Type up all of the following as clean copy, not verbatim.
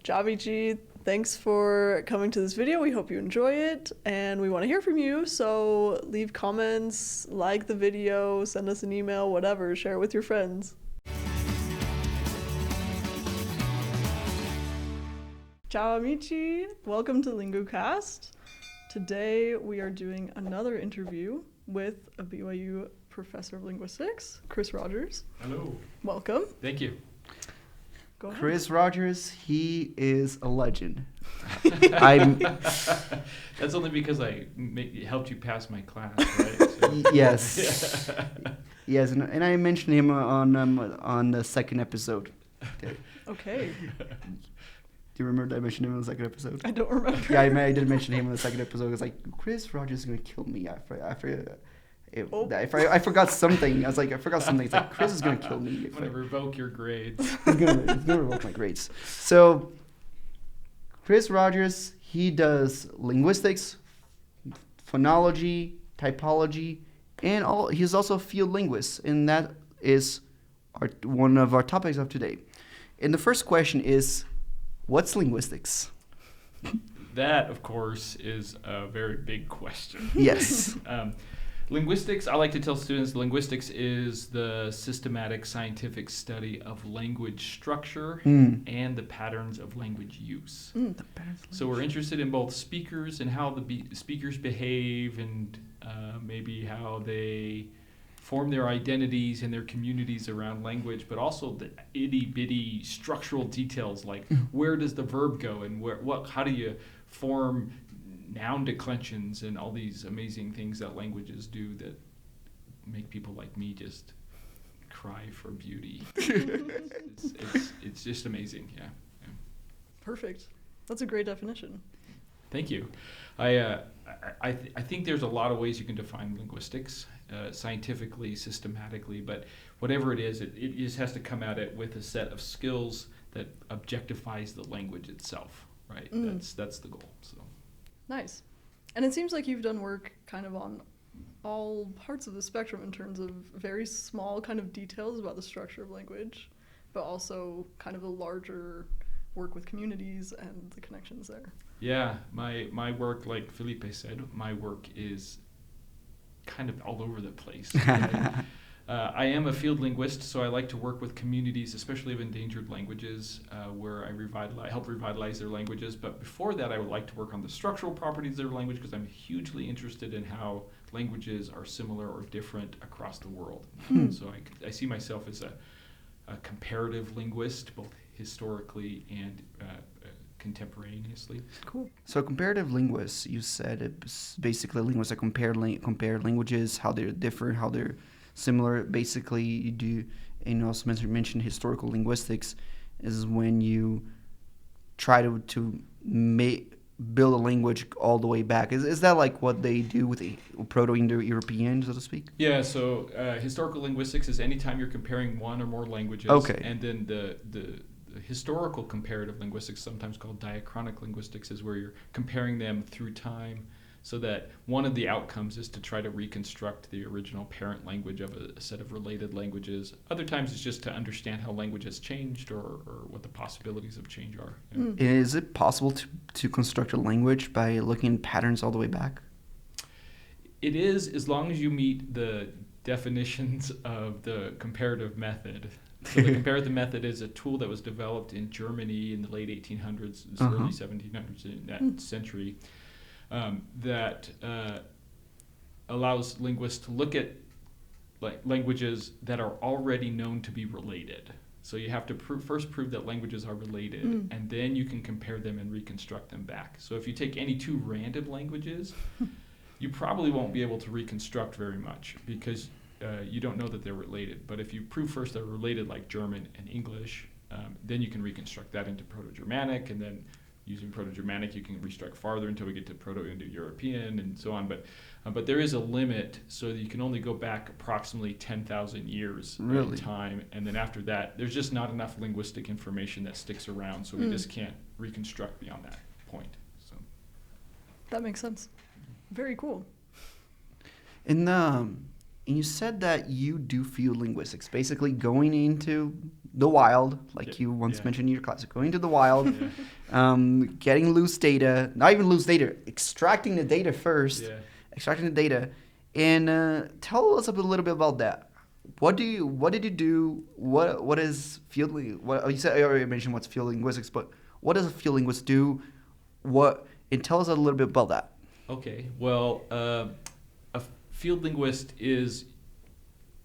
Javici, thanks for coming to this video. We hope you enjoy it, and we want to hear from you. So leave comments, like the video, send us an email, whatever. Share it with your friends. Ciao amici, welcome to Lingucast. Today we are doing another interview with a BYU professor of linguistics, Chris Rogers. Hello. Welcome. Thank you. Go ahead. Chris Rogers, he is a legend. That's only because I helped you pass my class, right? So. Yes. Yes, and I mentioned him on the second episode. Okay. Do you remember that I mentioned him in the second episode? I don't remember. Yeah, I did mention him in the second episode. It was like, Chris Rogers is going to kill me. I forgot something. I was like, I forgot something. It's like, Chris is going to kill me. I'm going to revoke your grades. He's going to revoke my grades. So, Chris Rogers, he does linguistics, phonology, typology, and he's also a field linguist. And that is one of our topics of today. And the first question is, what's linguistics? That, of course, is a very big question. Yes. Linguistics, I like to tell students, linguistics is the systematic scientific study of language structure and the patterns of language use. So we're interested in both speakers and how the speakers behave and maybe how they form their identities and their communities around language, but also the itty-bitty structural details like where does the verb go and how do you form noun declensions and all these amazing things that languages do that make people like me just cry for beauty. It's just amazing, yeah. Perfect. That's a great definition. Thank you. I think there's a lot of ways you can define linguistics, scientifically, systematically, but whatever it is, it just has to come at it with a set of skills that objectifies the language itself, right? That's the goal. So. Nice. And it seems like you've done work kind of on all parts of the spectrum in terms of very small kind of details about the structure of language, but also kind of the larger work with communities and the connections there. Yeah, my work, like Felipe said, my work is kind of all over the place. Right? I am a field linguist, so I like to work with communities, especially of endangered languages, where I help revitalize their languages. But before that, I would like to work on the structural properties of their language because I'm hugely interested in how languages are similar or different across the world. So I see myself as a comparative linguist, both historically and contemporaneously. Cool. So comparative linguists, you said it's basically linguists that compare languages, how they're different, how they're similar. Basically, you do, and you also mentioned historical linguistics is when you try to build a language all the way back. Is that like what they do with the Proto-Indo-European, so to speak? Yeah, so historical linguistics is anytime you're comparing one or more languages. Okay. And then the historical comparative linguistics, sometimes called diachronic linguistics, is where you're comparing them through time, so that one of the outcomes is to try to reconstruct the original parent language of a set of related languages. Other times it's just to understand how language has changed or what the possibilities of change are. Yeah. Is it possible to construct a language by looking at patterns all the way back? It is, as long as you meet the definitions of the comparative method. So the comparative method is a tool that was developed in Germany in the late 1800s, early 1700s, in that century. That allows linguists to look at languages that are already known to be related. So you have to first prove that languages are related, and then you can compare them and reconstruct them back. So if you take any two random languages, you probably won't be able to reconstruct very much because you don't know that they're related. But if you prove first they're related, like German and English, then you can reconstruct that into Proto-Germanic, and then using Proto-Germanic, you can reconstruct farther until we get to Proto-Indo-European and so on. But there is a limit, so that you can only go back approximately 10,000 years in time. And then after that, there's just not enough linguistic information that sticks around, so we just can't reconstruct beyond that point. So that makes sense. Very cool. And you said that you do field linguistics, basically going into the wild, like Yeah, you once yeah. mentioned in your class, going to the wild, Yeah. getting loose data, not even loose data, extracting the data first, Yeah. extracting the data, and tell us a little bit about that. What did you do? What is field? What you said? I already mentioned what's field linguistics, but what does a field linguist do? And tell us a little bit about that. Okay. Well, a field linguist is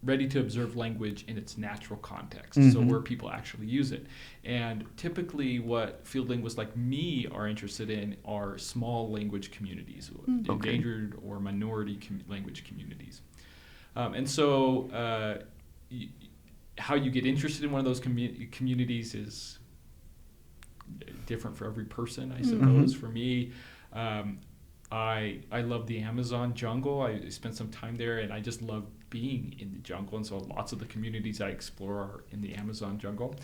ready to observe language in its natural context, so Mhm. where people actually use it. And typically what field linguists like me are interested in are small language communities, Okay. endangered or minority language communities. And so how you get interested in one of those communities is different for every person, I suppose. Mhm. For me, I love the Amazon jungle. I spent some time there, and I just love being in the jungle. And so lots of the communities I explore are in the Amazon jungle.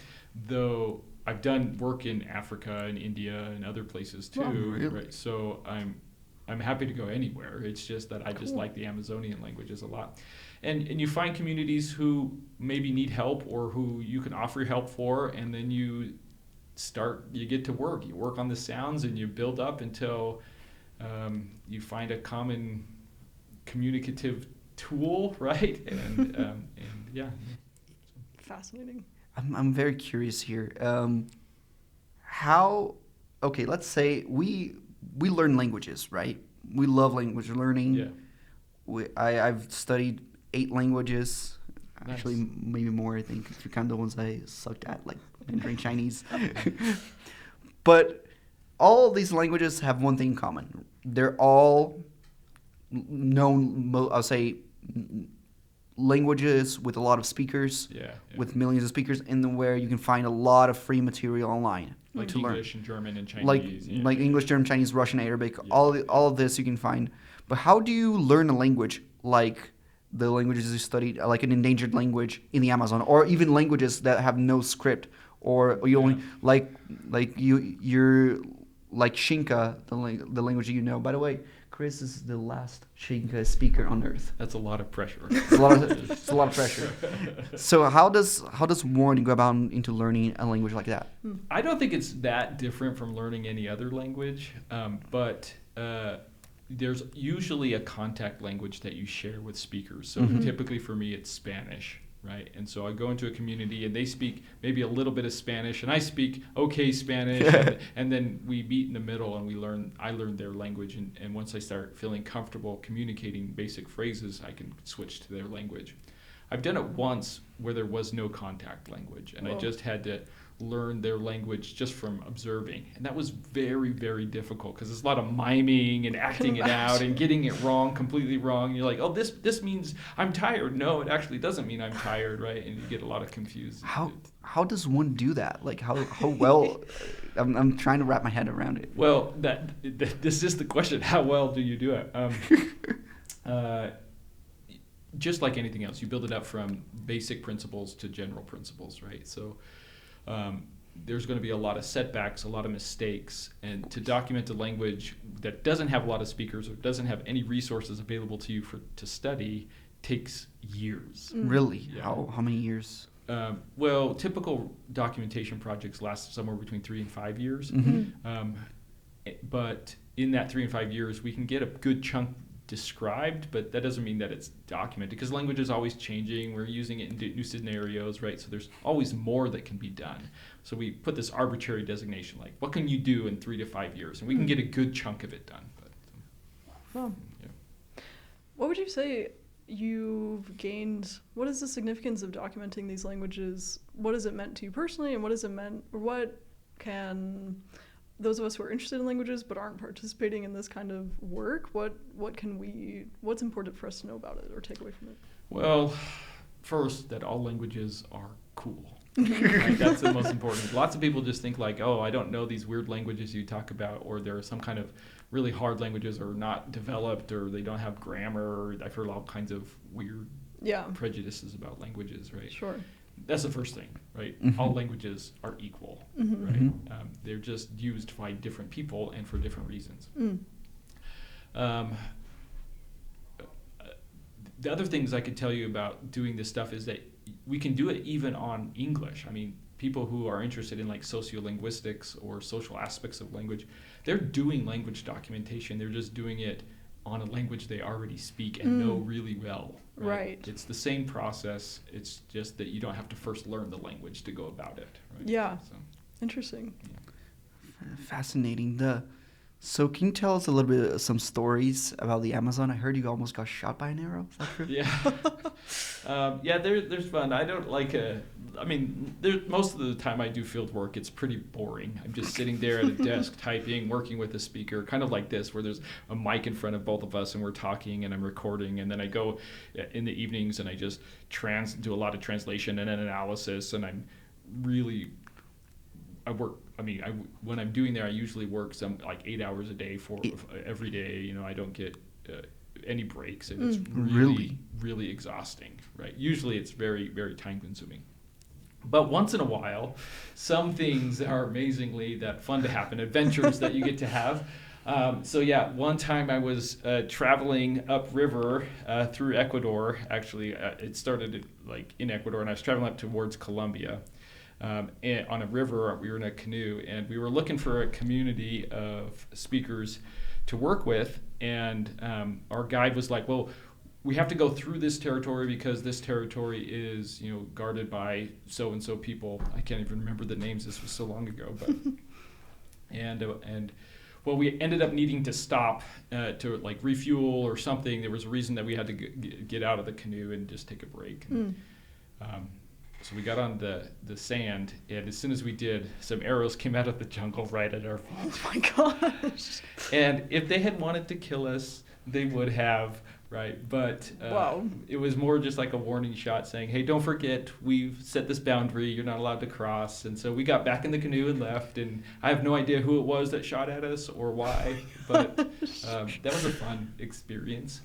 Though I've done work in Africa and India and other places too. Oh, really? Right? So I'm happy to go anywhere. It's just that I just Cool. like the Amazonian languages a lot. And you find communities who maybe need help or who you can offer help for, and then you get to work. You work on the sounds and you build up until you find a common communicative tool, right? And yeah. Fascinating. I'm very curious here. How? Okay, let's say we learn languages, right? We love language learning. Yeah. I've studied 8 languages. Nice. Actually, maybe more. I think if you count the ones I sucked at, like Mandarin Chinese. But all these languages have one thing in common. They're all known. I'll say languages with a lot of speakers, Yeah. with millions of speakers, and where you can find a lot of free material online like to English learn. and German and Chinese. Like yeah, like yeah, English, yeah. German, Chinese, Russian, Arabic, Yeah, all yeah. of this you can find. But how do you learn a language like the languages you studied, like an endangered language in the Amazon, or even languages that have no script, or you only Yeah. like you're like Shinka, the language you know. By the way, Chris is the last Shinka speaker on Earth. That's a lot of pressure. It's a lot of pressure. So how does one go about into learning a language like that? I don't think it's that different from learning any other language, but there's usually a contact language that you share with speakers. So Mhm. typically for me, it's Spanish, right? And so I go into a community and they speak maybe a little bit of Spanish, and I speak okay Spanish, and then we meet in the middle and I learn their language, and once I start feeling comfortable communicating basic phrases, I can switch to their language. I've done it once where there was no contact language, and I Whoa. just had to learn their language just from observing, and that was very, very difficult because there's a lot of miming and acting it out and getting it wrong, completely wrong. You're like, oh, this means I'm tired. No, it actually doesn't mean I'm tired, right? And you get a lot of confused. How does one do that? Like how well? I'm trying to wrap my head around it. Well, this is the question. How well do you do it? Just like anything else, you build it up from basic principles to general principles, right? So there's going to be a lot of setbacks, a lot of mistakes, and to document a language that doesn't have a lot of speakers or doesn't have any resources available to you to study takes years. Really? Yeah. How many years? Well, typical documentation projects last somewhere between 3 and 5 years. Mm-hmm. But in that 3 and 5 years, we can get a good chunk described, but that doesn't mean that it's documented because language is always changing. We're using it in new scenarios, right? So there's always more that can be done. So we put this arbitrary designation, like what can you do in 3 to 5 years? And we can get a good chunk of it done. But, Wow. yeah. What would you say you've gained? What is the significance of documenting these languages? What has it meant to you personally, and what has it meant, or what can those of us who are interested in languages but aren't participating in this kind of work, what's important for us to know about it or take away from it? Well, first, that all languages are cool. Right? That's the most important. Lots of people just think like, oh, I don't know these weird languages you talk about, or there are some kind of really hard languages or not developed, or they don't have grammar, or I've heard all kinds of weird prejudices about languages, right? Sure. That's the first thing, right? Mhm. All languages are equal, Mhm. right? Mhm. They're just used by different people and for different reasons. The other things I could tell you about doing this stuff is that we can do it even on English. I mean, people who are interested in like sociolinguistics or social aspects of language, they're doing language documentation. They're just doing it on a language they already speak and know really well. Right. It's the same process. It's just that you don't have to first learn the language to go about it. Right? Yeah. So, Interesting. yeah. Fascinating. So can you tell us a little bit of some stories about the Amazon? I heard you almost got shot by an arrow. Is that true? Yeah. There's fun. I don't like most of the time I do field work, it's pretty boring. I'm just sitting there at a desk typing, working with a speaker, kind of like this, where there's a mic in front of both of us and we're talking and I'm recording, and then I go in the evenings and I just do a lot of translation and analysis, and when I'm doing there, I usually work some like 8 hours a day for every day. I don't get any breaks, and it's really exhausting, right? Usually it's very, very time consuming. But once in a while, some things are amazingly fun to happen, adventures that you get to have. One time I was traveling upriver through Ecuador. Actually, it started in Ecuador, and I was traveling up towards Colombia. And on a river, we were in a canoe, and we were looking for a community of speakers to work with, and our guide was like, well, we have to go through this territory because this territory is guarded by so and so people. I can't even remember the names, this was so long ago, but well, we ended up needing to stop to refuel or something. There was a reason that we had to get out of the canoe and just take a break. So we got on the sand, and as soon as we did, some arrows came out of the jungle right at our feet. Oh my gosh. And if they had wanted to kill us, they would have, right? But wow. It was more just like a warning shot saying, hey, don't forget, we've set this boundary, you're not allowed to cross. And so we got back in the canoe and left, and I have no idea who it was that shot at us or why, but that was a fun experience.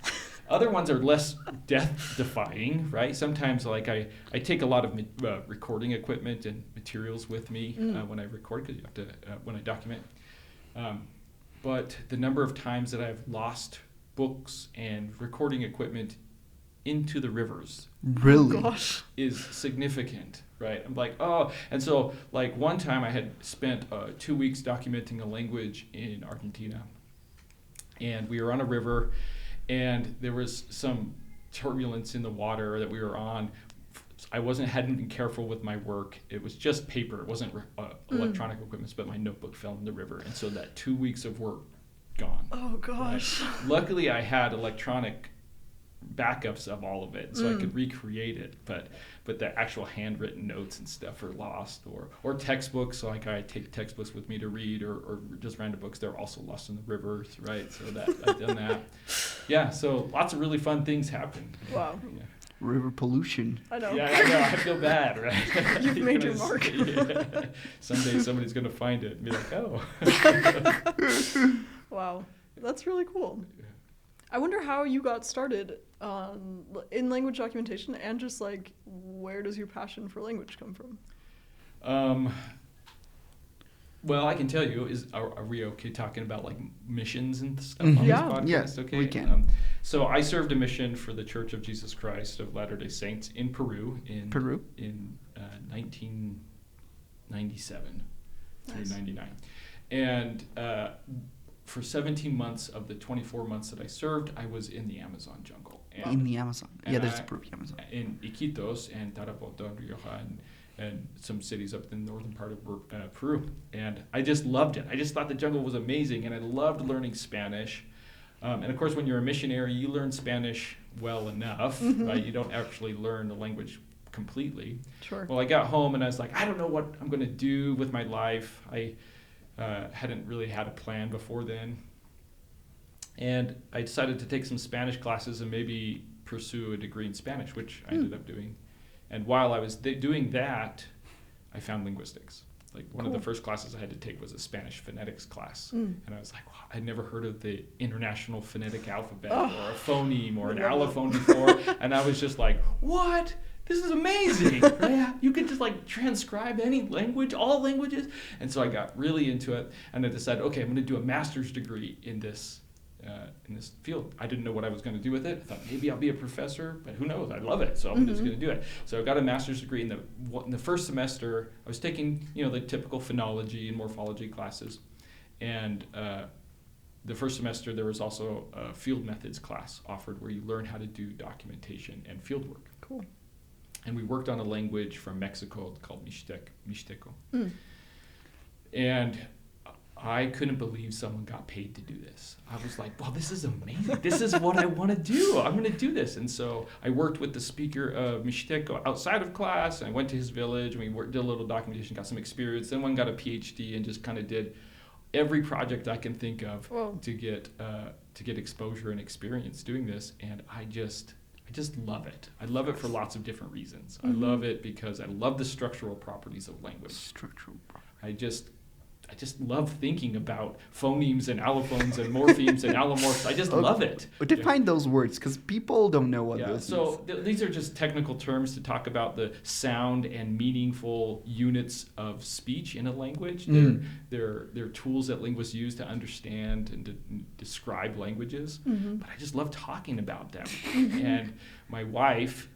Other ones are less death-defying, right? Sometimes, I take a lot of recording equipment and materials with me when I record, because you have to when I document. But the number of times that I've lost books and recording equipment into the rivers is significant, right? I'm like, oh, and so one time I had spent 2 weeks documenting a language in Argentina, and we were on a river. And there was some turbulence in the water that we were on. I hadn't been careful with my work. It was just paper. It wasn't electronic equipment, but my notebook fell in the river. And so that 2 weeks of work, gone. Oh, gosh. Right? Luckily, I had electronic backups of all of it, so I could recreate it. But the actual handwritten notes and stuff are lost, or textbooks. So I take textbooks with me to read, or just random books. They're also lost in the rivers, right? So that I've done that. Yeah. So lots of really fun things happen. Wow. Yeah. River pollution. I know. Yeah, I know. I feel bad, right? You've made your mark. Yeah. Someday somebody's gonna find it and be like, oh. Wow, that's really cool. I wonder how you got started in language documentation, and just where does your passion for language come from? Well, I can tell you, are we okay talking about missions and stuff on this podcast? Yes, okay. We can. So I served a mission for the Church of Jesus Christ of Latter-day Saints in Peru in 1997 through 99, and for 17 months of the 24 months that I served, I was in the Amazon jungle. In the Amazon. Yeah, there's the Peru Amazon. In Iquitos and Tarapoto and Rioja and some cities up in the northern part of Peru. And I just loved it. I just thought the jungle was amazing, and I loved learning Spanish. And of course, when you're a missionary, you learn Spanish well enough, right? You don't actually learn the language completely. Sure. Well, I got home and I was like, I don't know what I'm going to do with my life. I hadn't really had a plan before then. And I decided to take some Spanish classes and maybe pursue a degree in Spanish, which I ended up doing. And while I was doing that, I found linguistics. One of the first classes I had to take was a Spanish phonetics class. And I was like, wow, I'd never heard of the International Phonetic Alphabet or a phoneme or an allophone before. And I was just like, what? This is amazing. Right? You could just transcribe any language, all languages. And so I got really into it, and I decided, okay, I'm going to do a master's degree in this in this field. I didn't know what I was going to do with it. I thought maybe I'll be a professor, but who knows? I love it, so I'm just going to do it. So I got a master's degree in the first semester. I was taking the typical phonology and morphology classes, and the first semester there was also a field methods class offered where you learn how to do documentation and field work. Cool. And we worked on a language from Mexico called Mixteco. And I couldn't believe someone got paid to do this. I was like, wow, this is amazing. This is what I want to do. I'm going to do this. And so I worked with the speaker of Mixteco outside of class, and I went to his village, and we did a little documentation, got some experience. Then one got a PhD and just kind of did every project I can think of to get exposure and experience doing this. And I just love it. I love it for lots of different reasons. I love it because I love the structural properties of language. Structural properties. I just love thinking about phonemes and allophones and morphemes and allomorphs. I just love it. Define those words, because people don't know what those so these are just technical terms to talk about the sound and meaningful units of speech in a language. They're tools that linguists use to understand and to describe languages. But I just love talking about them. And my wife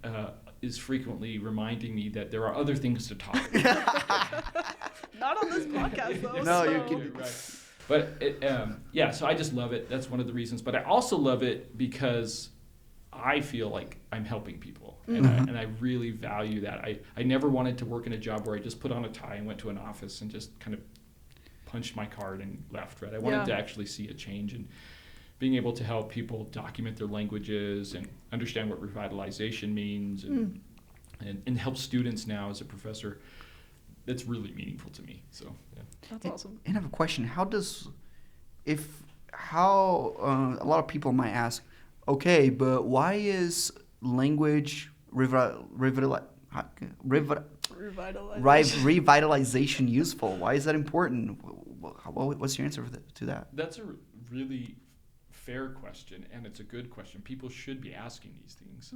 is frequently reminding me that there are other things to talk about. Not on this podcast, though. No, so. you can. Right. But so I just love it. That's one of the reasons. But I also love it because I feel like I'm helping people, and I really value that. I never wanted to work in a job where I just put on a tie and went to an office and just kind of punched my card and left. Right. I wanted to actually see a change, and being able to help people document their languages and understand what revitalization means, and help students now as a professor. That's really meaningful to me. So that's awesome. And I have a question. A lot of people might ask, okay, but why is language revitalization useful? Why is that important? What's your answer to that? That's a really fair question, and it's a good question. People should be asking these things.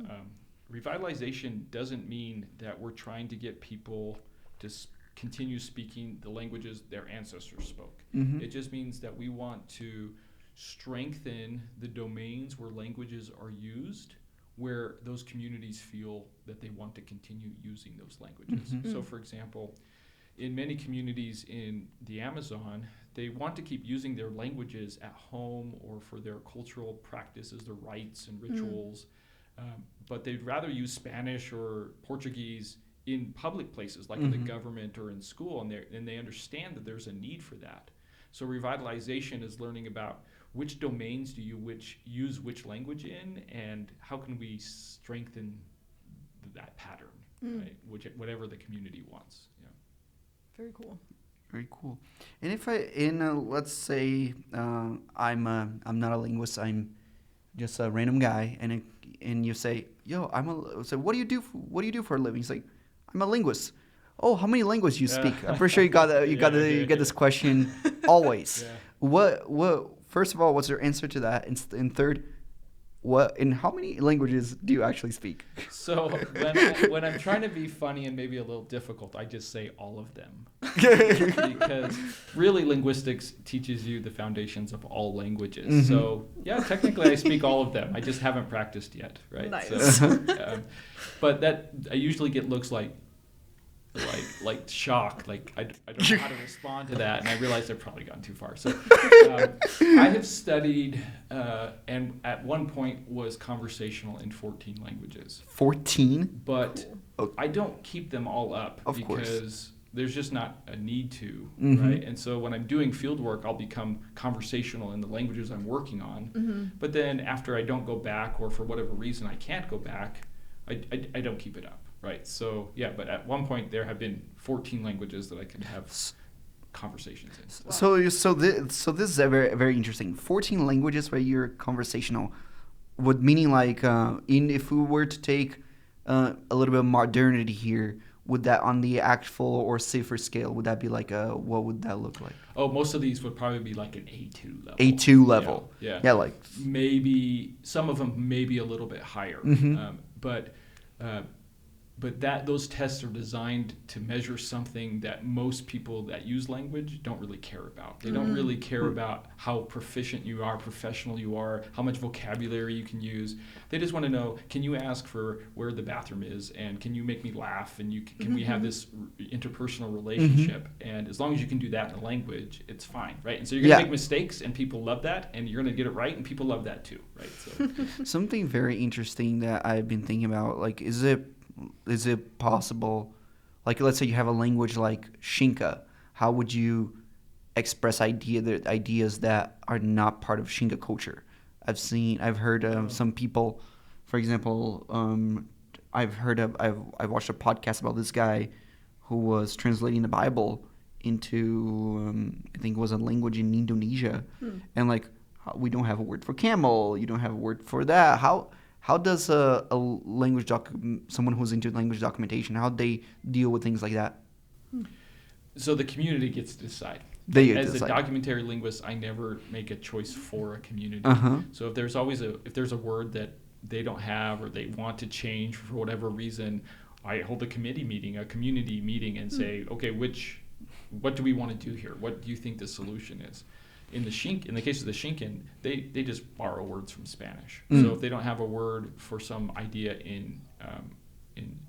Revitalization doesn't mean that we're trying to get people to continue speaking the languages their ancestors spoke. It just means that we want to strengthen the domains where languages are used, where those communities feel that they want to continue using those languages. So, for example, in many communities in the Amazon, they want to keep using their languages at home or for their cultural practices, their rites and rituals, but they'd rather use Spanish or Portuguese in public places like in the government or in school, and they understand that there's a need for that. So revitalization is learning about which domains do you use which language in, and how can we strengthen that pattern, right? Whatever the community wants. Very cool. Very cool. And if let's say I'm not a linguist, I'm just a random guy, and you say, yo, so what do you do for a living? He's like, I'm a linguist. Oh, how many languages you speak? I'm pretty sure you get this question always. First of all, what's your answer to that? And third, how many languages do you actually speak? So when I'm trying to be funny and maybe a little difficult, I just say all of them. Because really linguistics teaches you the foundations of all languages. So technically I speak all of them. I just haven't practiced yet, right? Nice. So, but that I usually get looks like shock, like I don't know how to respond to that, and I realized I've probably gone too far. So I have studied and at one point was conversational in 14 languages. 14? But cool. I don't keep them all up of course. Because there's just not a need to, right? And so when I'm doing field work, I'll become conversational in the languages I'm working on. But then after I don't go back, or for whatever reason I can't go back, I don't keep it up. Right. So, but at one point there have been 14 languages that I can have conversations in. Wow. So this is a very, very interesting. 14 languages where you're conversational. Would meaning like if we were to take a little bit of modernity here, would that on the actual or cipher scale, would that be like what would that look like? Oh, most of these would probably be like an A2 level. A2 level. Yeah, like maybe some of them maybe a little bit higher. But those tests are designed to measure something that most people that use language don't really care about. They don't really care about how proficient you are, professional you are, how much vocabulary you can use. They just want to know, can you ask for where the bathroom is, and can you make me laugh, and can we have this interpersonal relationship? And as long as you can do that in a language, it's fine, right? And so you're going to make mistakes, and people love that, and you're going to get it right, and people love that too, right? So Something very interesting that I've been thinking about, like, is it possible, like, let's say you have a language like Shinka, how would you express ideas that are not part of Shinka culture? I've heard some people, for example, I've watched a podcast about this guy who was translating the Bible into, I think it was a language in Indonesia, and like, we don't have a word for camel, you don't have a word for that. How does a language someone who's into language documentation, how they deal with things like that? So the community gets to decide. As a documentary linguist, I never make a choice for a community. So if there's a word that they don't have or they want to change for whatever reason, I hold a community meeting, and say, okay, what do we want to do here? What do you think the solution is? In the case of the Shinkan, they just borrow words from Spanish. So if they don't have a word for some idea in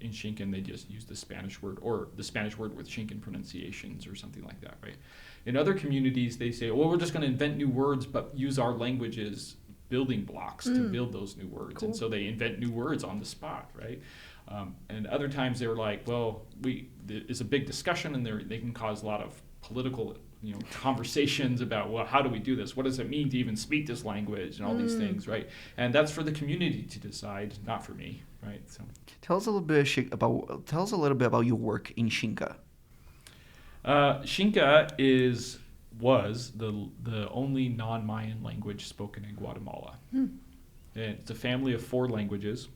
Shinkan, they just use the Spanish word, or the Spanish word with Shinkan pronunciations or something like that, right? In other communities, they say, well, we're just going to invent new words, but use our language's building blocks to build those new words. Cool. And so they invent new words on the spot, right? And other times they're like, well, it's a big discussion, and they can cause a lot of political conversations about, well, how do we do this? What does it mean to even speak this language, and all these things, right? And that's for the community to decide, not for me, right? So, tell us a little bit about your work in Xinka. Xinka was the only non-Mayan language spoken in Guatemala. And it's a family of 4 languages.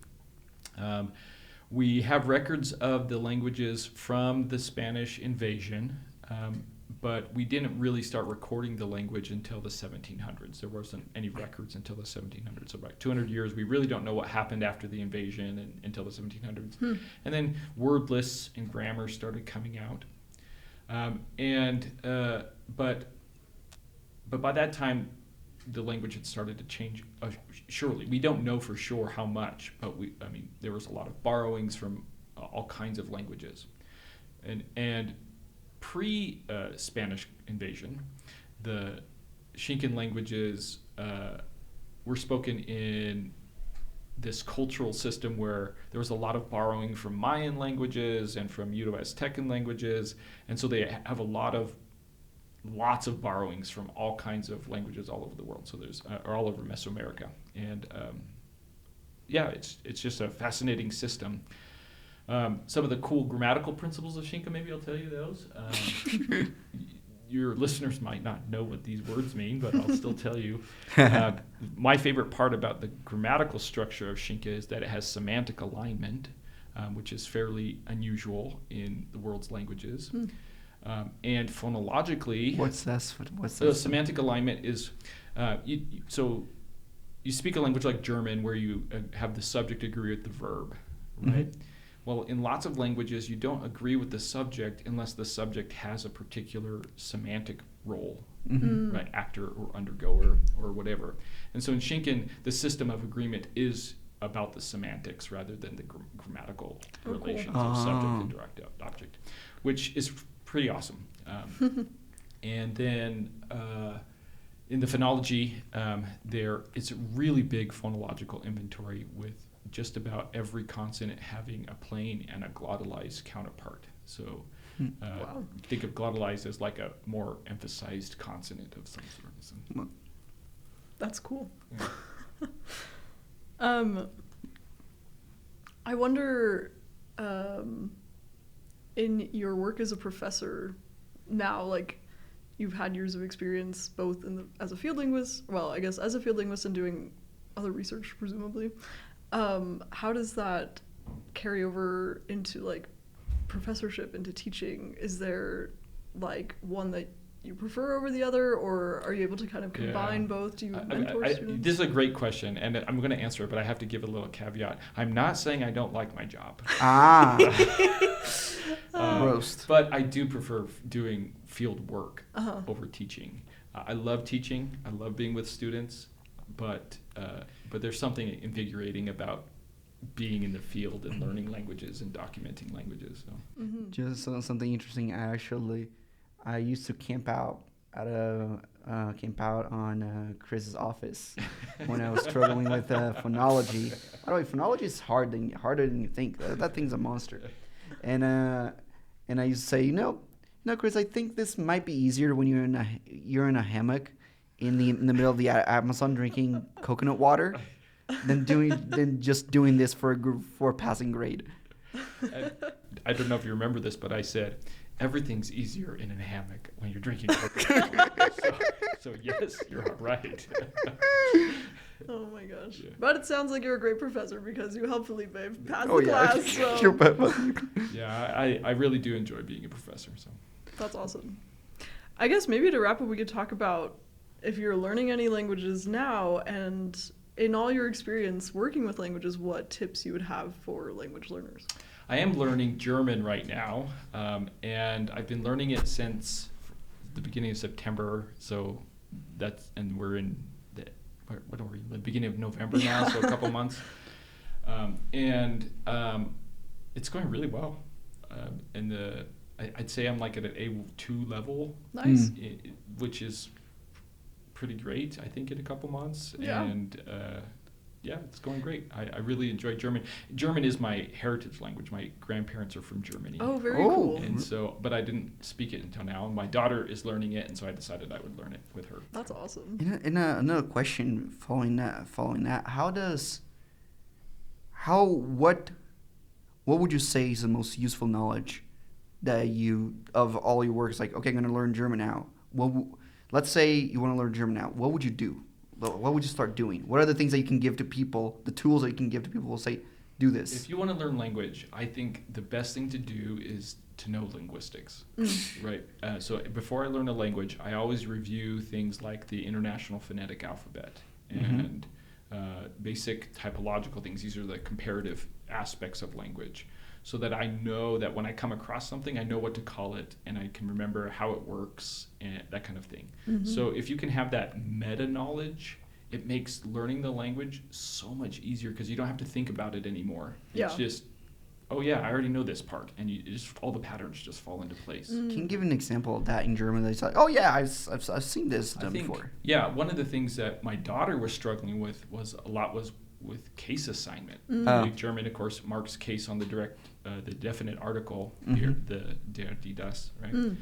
We have records of the languages from the Spanish invasion, but we didn't really start recording the language until the 1700s. There wasn't any records until the 1700s. So about 200 years, we really don't know what happened after the invasion until the 1700s. And then word lists and grammar started coming out. But by that time, the language had started to change. Surely, we don't know for sure how much, but there was a lot of borrowings from all kinds of languages, and pre-Spanish invasion, the Xinkan languages were spoken in this cultural system where there was a lot of borrowing from Mayan languages and from Uto-Aztecan languages, and so they have lots of borrowings from all kinds of languages all over the world. So there's all over Mesoamerica, and it's just a fascinating system. Some of the cool grammatical principles of Xinka, maybe I'll tell you those. Your listeners might not know what these words mean, but I'll still tell you. My favorite part about the grammatical structure of Xinka is that it has semantic alignment, which is fairly unusual in the world's languages. And phonologically, what's that? Semantic alignment is so you speak a language like German where you have the subject agree with the verb, right? Well, in lots of languages, you don't agree with the subject unless the subject has a particular semantic role, right? Actor or undergoer or whatever. And so in Xinkan, the system of agreement is about the semantics rather than the grammatical relations of subject and direct object, which is pretty awesome. And then in the phonology, it's a really big phonological inventory with just about every consonant having a plain and a glottalized counterpart. So think of glottalized as like a more emphasized consonant of some sort. That's cool. Yeah. I wonder, in your work as a professor now, like, you've had years of experience both as a field linguist, well, I guess as a field linguist and doing other research, presumably. How does that carry over into, like, professorship, into teaching? Is there, like, one that you prefer over the other, or are you able to kind of combine both? Do you mentor students? This is a great question, and I'm going to answer it, but I have to give a little caveat. I'm not saying I don't like my job. Roast. But I do prefer doing field work over teaching. I love teaching. I love being with students, but there's something invigorating about being in the field and learning languages and documenting languages. So. Mm-hmm. Just something interesting. I used to camp out on Chris's office when I was struggling with phonology. By the way, phonology is harder than you think. That thing's a monster. And I used to say, you know, Chris, I think this might be easier when you're in a hammock in the middle of the Amazon drinking coconut water than just doing this for a passing grade. I don't know if you remember this, but I said everything's easier in a hammock when you're drinking coconut water. So yes, you're right. Oh my gosh. Yeah. But it sounds like you're a great professor because you helped Felipe pass the class. So. Yeah, I really do enjoy being a professor. So That's awesome. I guess maybe to wrap up, we could talk about if you're learning any languages now, and in all your experience working with languages, what tips you would have for language learners. I am learning German right now, and I've been learning it since the beginning of September. So we're in what are we? The beginning of November now, so a couple months, and it's going really well. I'd say I'm like at an A2 level, Nice. Which is pretty great. I think in a couple months, Yeah. and yeah, it's going great. I really enjoy German. German is my heritage language. My grandparents are from Germany. Oh, very cool. And so, but I didn't speak it until now. My daughter is learning it, and so I decided I would learn it with her. That's awesome. Another question following that, what would you say is the most useful knowledge that of all your work? It's like, okay, I'm going to learn German now. Let's say you want to learn German now. What would you do? What would you start doing? What are the things that you can give to people, the tools that you can give to people who say, do this? If you want to learn language, I think the best thing to do is to know linguistics, right? So before I learn a language, I always review things like the International Phonetic Alphabet and basic typological things. These are the comparative aspects of language, so that I know that when I come across something, I know what to call it, and I can remember how it works and that kind of thing. So if you can have that meta knowledge, it makes learning the language so much easier because you don't have to think about it anymore. Yeah. It's just, oh yeah, I already know this part, and all the patterns just fall into place. Can you give an example of that in German? It's like, oh yeah, I've seen this done before. Yeah, one of the things that my daughter was struggling with was with case assignment. German, of course, marks case on the definite article here, the der, die, das, right?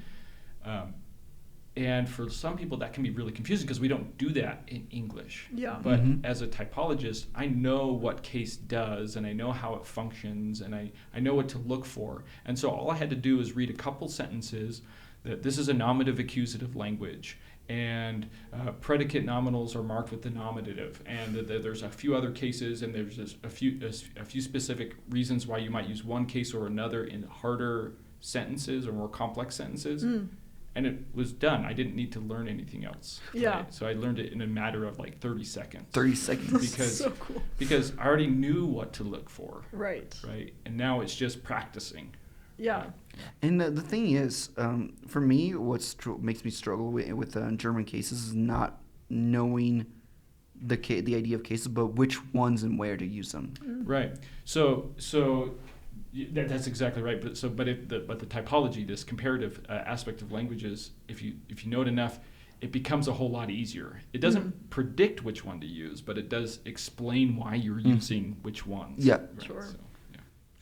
And for some people, that can be really confusing because we don't do that in English. Yeah. But as a typologist, I know what case does, and I know how it functions, and I know what to look for. And so all I had to do is read a couple sentences that this is a nominative accusative language, and predicate nominals are marked with the nominative, and there's a few other cases, and there's just a few specific reasons why you might use one case or another in harder sentences or more complex sentences. And it was done. I didn't need to learn anything else. Yeah. Right? So I learned it in a matter of like 30 seconds. 30 seconds. Because so cool. Because I already knew what to look for. Right. Right. And now it's just practicing. Yeah. And the thing is, for me, what makes me struggle with German cases is not knowing the idea of cases, but which ones and where to use them. Right. So that's exactly right. But the typology, this comparative aspect of languages, if you know it enough, it becomes a whole lot easier. It doesn't predict which one to use, but it does explain why you're using which ones. Yeah. Right? Sure.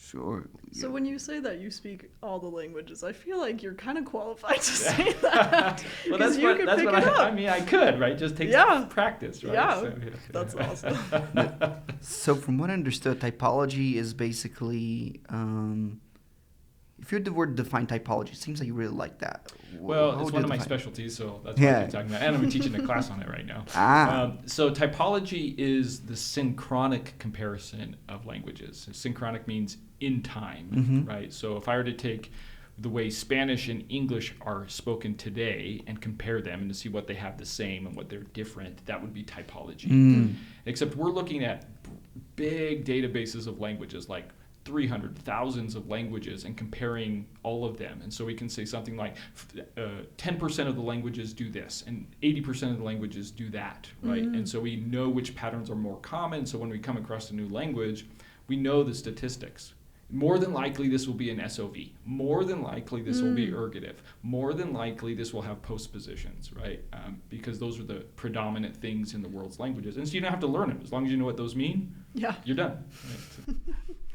Sure. So when you say that you speak all the languages, I feel like you're kind of qualified to say that. Well, that's you what could that's pick what it up. I mean. I could, right? Just take some practice, right? Yeah. So, That's awesome. So from what I understood, typology is basically, if you were to define typology, it seems like you really like that. Well, How it's would one you of my define it? specialties, so that's what I'm talking about. And I'm teaching a class on it right now. So typology is the synchronic comparison of languages. Synchronic means in time, right? So if I were to take the way Spanish and English are spoken today and compare them and to see what they have the same and what they're different, that would be typology. Except we're looking at big databases of languages, like 300 thousands of languages, and comparing all of them. And so we can say something like 10% of the languages do this and 80% of the languages do that, right? And so we know which patterns are more common. So when we come across a new language, we know the statistics. More than likely, this will be an SOV. More than likely, this will be ergative. More than likely, this will have postpositions, right? Because those are the predominant things in the world's languages. And so you don't have to learn them. As long as you know what those mean, you're done. Right?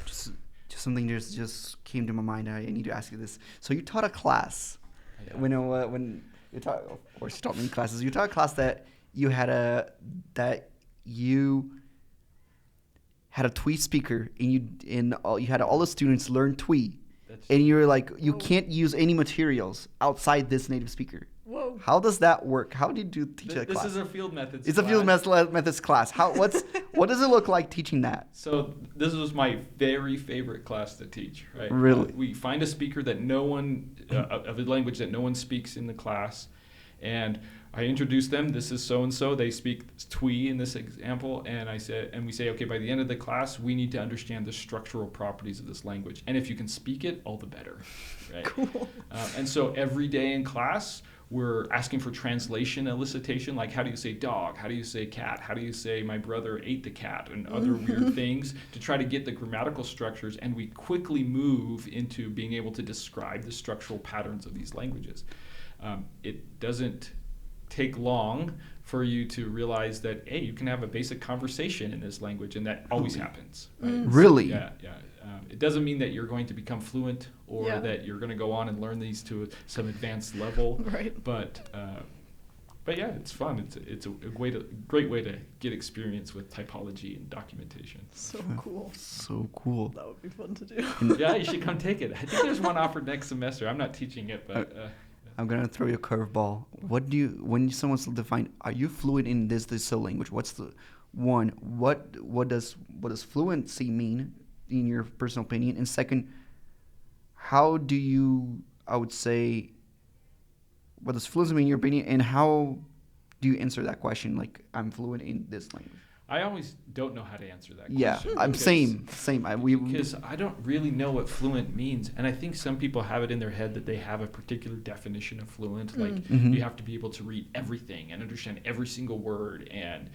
Just something just came to my mind. I need to ask you this. So you taught a class. Yeah. When you taught, of course, you taught many classes. You taught a class that you had a Twi speaker, and you had all the students learn Twi, and you're like, you can't use any materials outside this native speaker. Whoa! How does that work? How did you teach that class? This is a field methods. It's a field methods class. What does it look like teaching that? So this was my very favorite class to teach. Right? Really? We find a speaker that no one of a language that no one speaks in the class, and I introduce them. This is so and so. They speak Twi in this example, and we say, okay, by the end of the class, we need to understand the structural properties of this language, and if you can speak it, all the better. Right? Cool. And so every day in class, we're asking for translation elicitation, like how do you say dog? How do you say cat? How do you say my brother ate the cat? And other weird things to try to get the grammatical structures, and we quickly move into being able to describe the structural patterns of these languages. It doesn't take long for you to realize that, hey, you can have a basic conversation in this language, and that always happens. Right? Really? Yeah. It doesn't mean that you're going to become fluent or that you're going to go on and learn these to some advanced level. Right. But yeah, it's fun. It's a great way to get experience with typology and documentation. So cool. So cool. That would be fun to do. Yeah, you should come take it. I think there's one offered next semester. I'm not teaching it, but. I'm gonna throw you a curveball. When someone's defined, are you fluent in this language? What's the one? What does fluency mean in your personal opinion? And second, how do you? I would say, what does fluency mean in your opinion? And how do you answer that question? Like, I'm fluent in this language. I always don't know how to answer that question. Yeah, I'm same. Because I don't really know what fluent means, and I think some people have it in their head that they have a particular definition of fluent, like you have to be able to read everything and understand every single word, and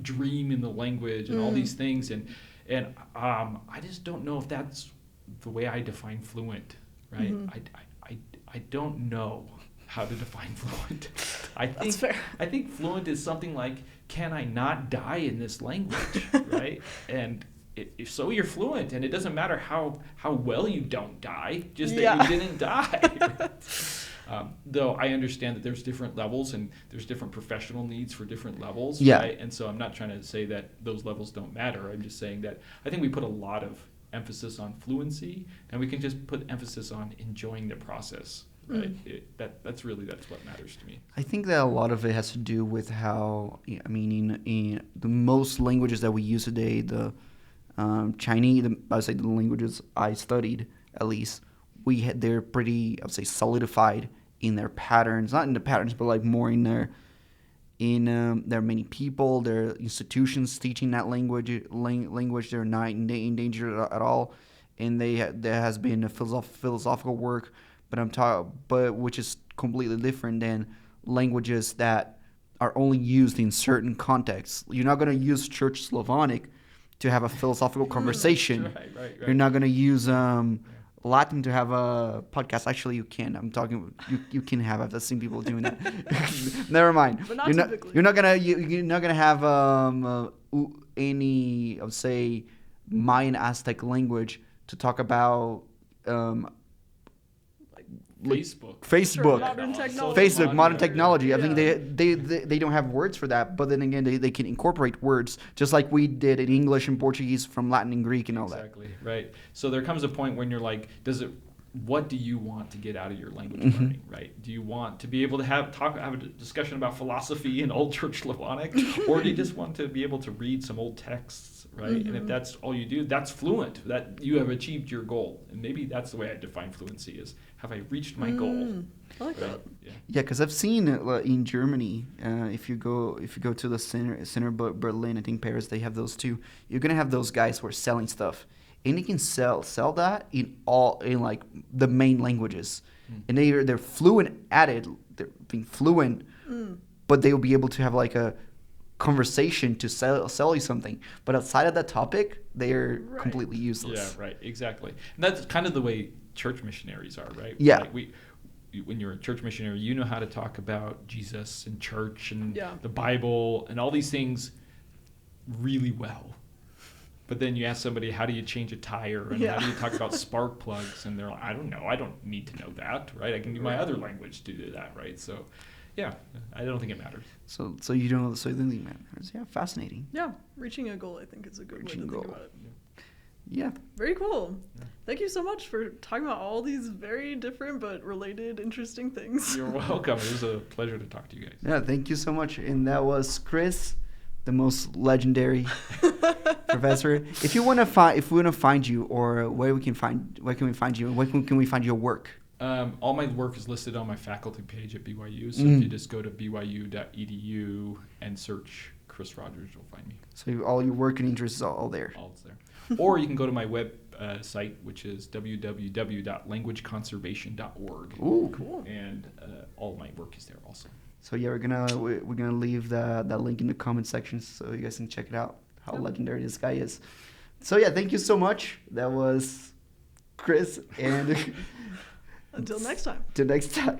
dream in the language and all these things, and I just don't know if that's the way I define fluent, right? I don't know how to define fluent. That's fair. I think fluent is something like, can I not die in this language, right? And if so, you're fluent, and it doesn't matter how well you don't die, just that you didn't die. Though I understand that there's different levels and there's different professional needs for different levels, right? And so I'm not trying to say that those levels don't matter. I'm just saying that I think we put a lot of emphasis on fluency, and we can just put emphasis on enjoying the process. Right. That's what matters to me. I think that a lot of it has to do with how, in the most languages that we use today, the Chinese, I would say the languages I studied, at least, they're pretty, I would say, solidified in their patterns, not in the patterns, but like more in there are many people, there are institutions teaching that language, they're not endangered at all, and there has been a philosophical work, but which is completely different than languages that are only used in certain contexts. You're not going to use Church Slavonic to have a philosophical conversation. Right. You're not going to use Latin to have a podcast. Actually, you can. I'm talking. You can have. I've seen people doing that. Never mind. But not typically. You're not gonna have any, I would say, Mayan Aztec language to talk about. Facebook, modern technology. Facebook, modern technology. Yeah. I think they don't have words for that, but then again, they can incorporate words just like we did in English and Portuguese from Latin and Greek and all that. Exactly, right. So there comes a point when you're like, does it what do you want to get out of your language Mhm. learning, right? Do you want to be able to have a discussion about philosophy in Old Church Slavonic, or do you just want to be able to read some old texts, right? And if that's all you do, that's fluent. That you have achieved your goal, and maybe that's the way I define fluency: is have I reached my goal? I like Right? that. Yeah, because I've seen in Germany, if you go to the center Berlin, I think Paris, they have those too. You're gonna have those guys who are selling stuff, and they can sell that in like the main languages, and they're fluent at it. They're being fluent, but they will be able to have like a conversation to sell you something. But outside of that topic, they are completely useless. Yeah, right, exactly. And that's kind of the way church missionaries are, right? Yeah. Like when you're a church missionary, you know how to talk about Jesus and church and Yeah. the Bible and all these things really well. But then you ask somebody, how do you change a tire? And how do you talk about spark plugs? And they're like, I don't know. I don't need to know that, right? I can do my other language to do that, right? So, yeah, I don't think it matters. So you don't think it matters. Yeah, fascinating. Yeah, reaching a goal, I think, is a good way to think about it. Yeah. Very cool. Thank you so much for talking about all these very different but related, interesting things. You're welcome. It was a pleasure to talk to you guys. Yeah, thank you so much. And that was Chris, the most legendary professor. If we want to find you, or where can we find you, where can we find your work? All my work is listed on my faculty page at BYU. So if you just go to byu.edu and search Chris Rogers, you'll find me. So all your work and interests are all there. All is there. Or you can go to my web site, which is www.languageconservation.org. Ooh, cool. And all my work is there also. So yeah, we're gonna leave that link in the comment section so you guys can check it out. How legendary this guy is. So yeah, thank you so much. That was Chris, and Until next time. till next time.